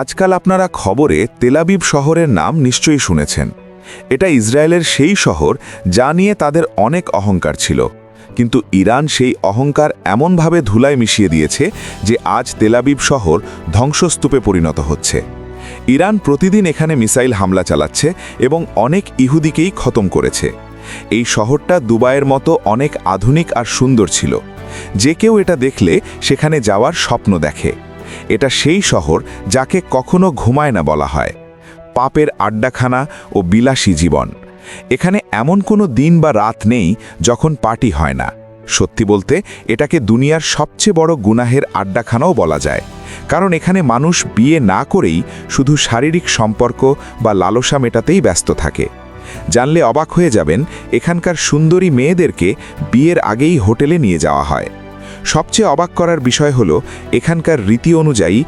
আজকাল আপনারা খবরে তেলাবিব শহরের নাম নিশ্চয়ই শুনেছেন। এটা ইসরায়েলের সেই শহর যা নিয়ে তাদের অনেক অহংকার ছিল, কিন্তু ইরান সেই অহংকার এমনভাবে ধুলায় মিশিয়ে দিয়েছে যে আজ তেলাবিব শহর ধ্বংসস্তূপে পরিণত হচ্ছে। ইরান প্রতিদিন এখানে মিসাইল হামলা চালাচ্ছে এবং অনেক ইহুদিকেই খতম করেছে। এই শহরটা দুবাইয়ের মতো অনেক আধুনিক আর সুন্দর ছিল। যে কেউ এটা দেখলে সেখানে যাওয়ার স্বপ্ন দেখে। এটা সেই শহর যাকে কখনো ঘুমায় না বলা হয়। পাপের আড্ডাখানা ও বিলাসী জীবন। এখানে এমন কোনো দিন বা রাত নেই যখন পার্টি হয় না। সত্যি বলতে এটাকে দুনিয়ার সবচেয়ে বড় গুনাহের আড্ডাখানাও বলা যায়, কারণ এখানে মানুষ বিয়ে না করেই শুধু শারীরিক সম্পর্ক বা লালসা মেটাতেই ব্যস্ত থাকে। জানলে অবাক হয়ে যাবেন, এখানকার সুন্দরী মেয়েদেরকে বিয়ের আগেই হোটেলে নিয়ে যাওয়া হয়। সবচেয়ে অবাক করার বিষয় হলো, এখানকার রীতি অনুযায়ী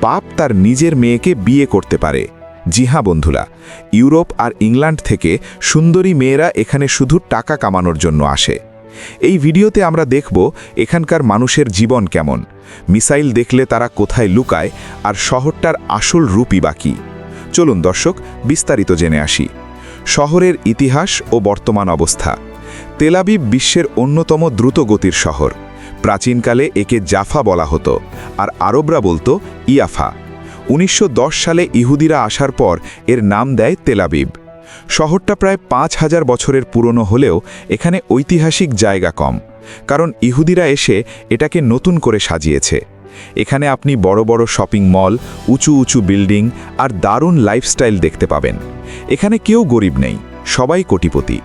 বাপ তার নিজের মেয়েকে বিয়ে করতে পারে। জি হ্যাঁ বন্ধুরা, ইউরোপ আর ইংল্যান্ড থেকে সুন্দরী মেয়েরা এখানে শুধু টাকা কামানোর জন্য আসে। এই ভিডিওতে আমরা দেখব এখানকার মানুষের জীবন কেমন, মিসাইল দেখলে তারা কোথায় লুকায়, আর শহরটার আসল রূপই বাকি। চলুন দর্শক, বিস্তারিত জেনে আসি। শহরের ইতিহাস ও বর্তমান অবস্থা। তেলাবিব বিশ্বের অন্যতম দ্রুতগতির শহর। প্রাচীনকালে একে জাফা বলা হতো, আর আরবরা বলতো ইয়াফা। 1910 সালে ইহুদিরা আসার পর এর নাম দেয় তেলাবিব। শহরটা প্রায় 5000 বছরের পুরনো হলেও এখানে ঐতিহাসিক জায়গা কম, কারণ ইহুদিরা এসে এটাকে নতুন করে সাজিয়েছে। এখানে আপনি বড় বড় শপিং মল, উঁচু উঁচু বিল্ডিং আর দারুণ লাইফস্টাইল দেখতে পাবেন। এখানে কেউ গরিব নেই, সবাই কোটিপতি।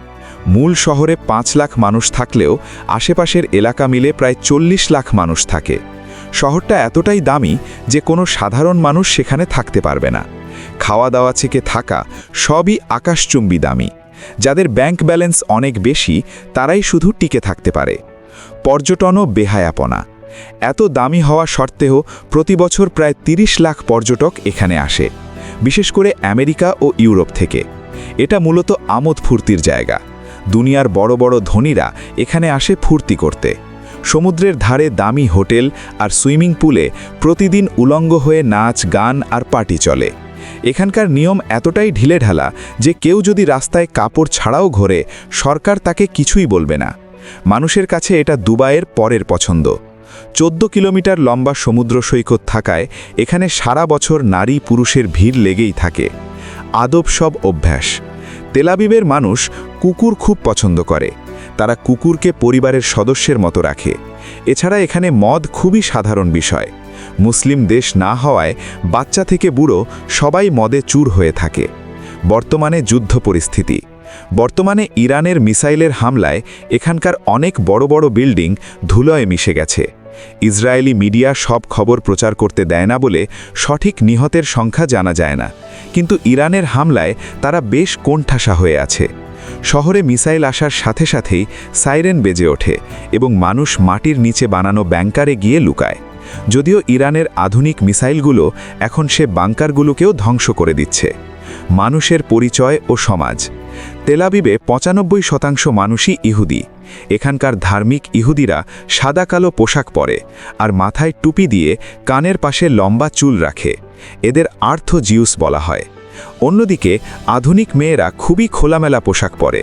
মূল শহরে 5 লাখ মানুষ থাকলেও আশেপাশের এলাকা মিলে প্রায় 40 লাখ মানুষ থাকে। শহরটা এতটাই দামি যে কোনো সাধারণ মানুষ সেখানে থাকতে পারবে না। খাওয়া দাওয়া থেকে থাকা সবই আকাশচুম্বী দামি। যাদের ব্যাংক ব্যালেন্স অনেক বেশি তারাই শুধু টিকে থাকতে পারে। পর্যটনও বেহায়াপনা। এত দামি হওয়া সত্ত্বেও প্রতি বছর প্রায় 30 লাখ পর্যটক এখানে আসে, বিশেষ করে আমেরিকা ও ইউরোপ থেকে। এটা মূলত আমোদ ফুর্তির জায়গা। দুনিয়ার বড় বড় ধনীরা এখানে আসে ফুর্তি করতে। সমুদ্রের ধারে দামি হোটেল আর সুইমিং পুলে প্রতিদিন উলঙ্গ হয়ে নাচ, গান আর পার্টি চলে। এখানকার নিয়ম এতটাই ঢিলেঢালা যে কেউ যদি রাস্তায় কাপড় ছাড়াও ঘোরে, সরকার তাকে কিছুই বলবে না। মানুষের কাছে এটা দুবাইয়ের পরের পছন্দ। 14 কিলোমিটার লম্বা সমুদ্র সৈকত থাকায় এখানে সারা বছর নারী পুরুষের ভিড় লেগেই থাকে। আদব সব অভ্যাস। তেলাবিবের মানুষ কুকুর খুব পছন্দ করে। তারা কুকুরকে পরিবারের সদস্যের মতো রাখে। এছাড়া এখানে মদ খুবই সাধারণ বিষয়। মুসলিম দেশ না হওয়ায় বাচ্চা থেকে বুড়ো সবাই মদে চুর হয়ে থাকে। বর্তমানে যুদ্ধ পরিস্থিতি। বর্তমানে ইরানের মিসাইলের হামলায় এখানকার অনেক বড় বড় বিল্ডিং ধুলোয় মিশে গেছে। ইসরায়েলি মিডিয়া সব খবর প্রচার করতে দেয় না বলে সঠিক নিহতের সংখ্যা জানা যায় না, কিন্তু ইরানের হামলায় তারা বেশ কোণঠাসা হয়ে আছে। শহরে মিসাইল আসার সাথে সাথেই সাইরেন বেজে ওঠে এবং মানুষ মাটির নিচে বানানো ব্যাংকারে গিয়ে লুকায়। যদিও ইরানের আধুনিক মিসাইলগুলো এখন সে বাংকারগুলোকেও ধ্বংস করে দিচ্ছে। মানুষের পরিচয় ও সমাজ। তেলাবিবে 95% মানুষই ইহুদি। এখানকার ধার্মিক ইহুদিরা সাদা কালো পোশাক পরে আর মাথায় টুপি দিয়ে কানের পাশে লম্বা চুল রাখে। এদের আর্থ জিউস বলা হয়। অন্যদিকে আধুনিক মেয়েরা খুবই খোলামেলা পোশাক পরে।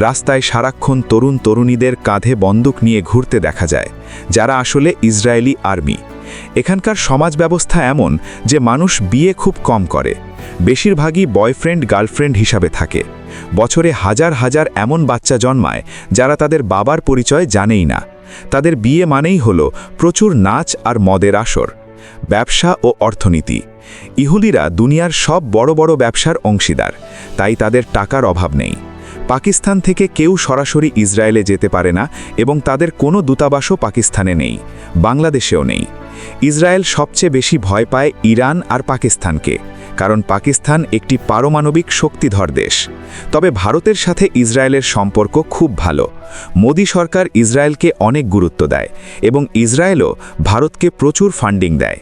রাস্তায় সারাক্ষণ তরুণ তরুণীদের কাঁধে বন্দুক নিয়ে ঘুরতে দেখা যায়, যারা আসলে ইসরায়েলি আর্মি। এখানকার সমাজ ব্যবস্থা এমন যে মানুষ বিয়ে খুব কম করে। বেশিরভাগই বয়ফ্রেন্ড গার্লফ্রেন্ড হিসাবে থাকে। বছরে হাজার হাজার এমন বাচ্চা জন্মায় যারা তাদের বাবার পরিচয় জানেই না। তাদের বিয়ে মানেই হলো প্রচুর নাচ আর মদের আসর। ব্যবসা ও অর্থনীতি। ইহুদিরা দুনিয়ার সব বড় বড় ব্যবসার অংশীদার, তাই তাদের টাকার অভাব নেই। পাকিস্তান থেকে কেউ সরাসরি ইসরায়েলে যেতে পারে না এবং তাদের কোনো দূতাবাসও পাকিস্তানে নেই, বাংলাদেশেও নেই। ইসরায়েল সবচেয়ে বেশি ভয় পায় ইরান আর পাকিস্তানকে, কারণ পাকিস্তান একটি পারমাণবিক শক্তিধর দেশ। তবে ভারতের সাথে ইসরায়েলের সম্পর্ক খুব ভালো। মোদি সরকার ইসরায়েলকে অনেক গুরুত্ব দেয় এবং ইসরায়েলও ভারতকে প্রচুর ফান্ডিং দেয়।